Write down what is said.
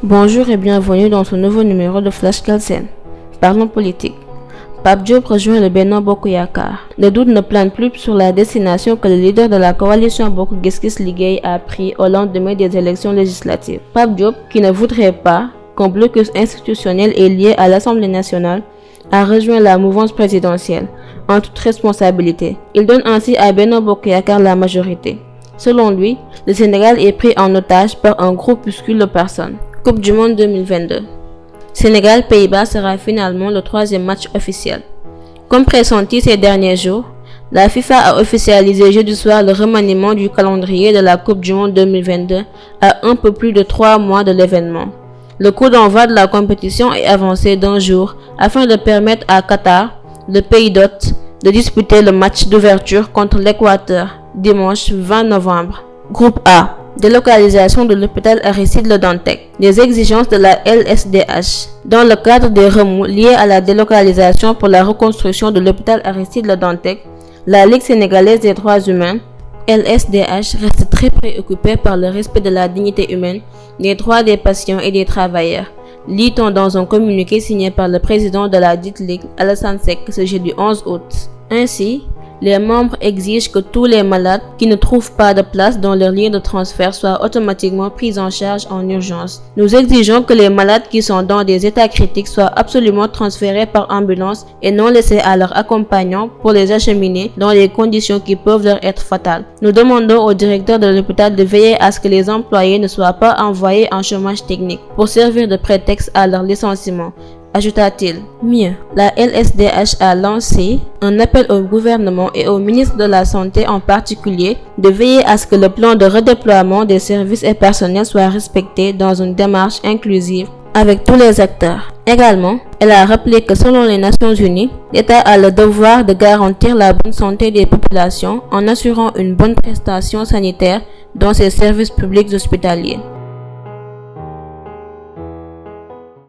Bonjour et bienvenue dans ce nouveau numéro de Flash Galsen. Parlons politique. Pape Diop rejoint le Benno Bokk Yakaar. Le doute ne plane plus sur la destination que le leader de la coalition Bokk Gis Gis Liggéey a pris au lendemain des élections législatives. Pape Diop, qui ne voudrait pas qu'un blocus institutionnel ait lieu à l'Assemblée nationale, a rejoint la mouvance présidentielle, en toute responsabilité. Il donne ainsi à Benno Bokk Yakaar la majorité. Selon lui, le Sénégal est pris en otage par un groupuscule de personnes. Coupe du Monde 2022. Sénégal-Pays-Bas sera finalement le troisième match officiel. Comme pressenti ces derniers jours, la FIFA a officialisé jeudi soir le remaniement du calendrier de la Coupe du Monde 2022 à un peu plus de 3 mois de l'événement. Le coup d'envoi de la compétition est avancé d'un jour afin de permettre à Qatar, le pays d'hôte, de disputer le match d'ouverture contre l'Équateur dimanche 20 novembre. Groupe A. Délocalisation de l'hôpital Aristide Le Dantec. Les exigences de la LSDH. Dans le cadre des remous liés à la délocalisation pour la reconstruction de l'hôpital Aristide Le Dantec, la Ligue sénégalaise des droits humains, LSDH, reste très préoccupée par le respect de la dignité humaine, des droits des patients et des travailleurs, lit-on dans un communiqué signé par le président de la dite Ligue, Alassane Seck, ce jeudi 11 août. Ainsi, les membres exigent que tous les malades qui ne trouvent pas de place dans leur lieu de transfert soient automatiquement pris en charge en urgence. Nous exigeons que les malades qui sont dans des états critiques soient absolument transférés par ambulance et non laissés à leurs accompagnants pour les acheminer dans les conditions qui peuvent leur être fatales. Nous demandons au directeur de l'hôpital de veiller à ce que les employés ne soient pas envoyés en chômage technique pour servir de prétexte à leur licenciement. Ajouta-t-il. Mieux, la LSDH a lancé un appel au gouvernement et au ministre de la Santé en particulier de veiller à ce que le plan de redéploiement des services et personnels soit respecté dans une démarche inclusive avec tous les acteurs. Également, elle a rappelé que selon les Nations Unies, l'État a le devoir de garantir la bonne santé des populations en assurant une bonne prestation sanitaire dans ses services publics hospitaliers.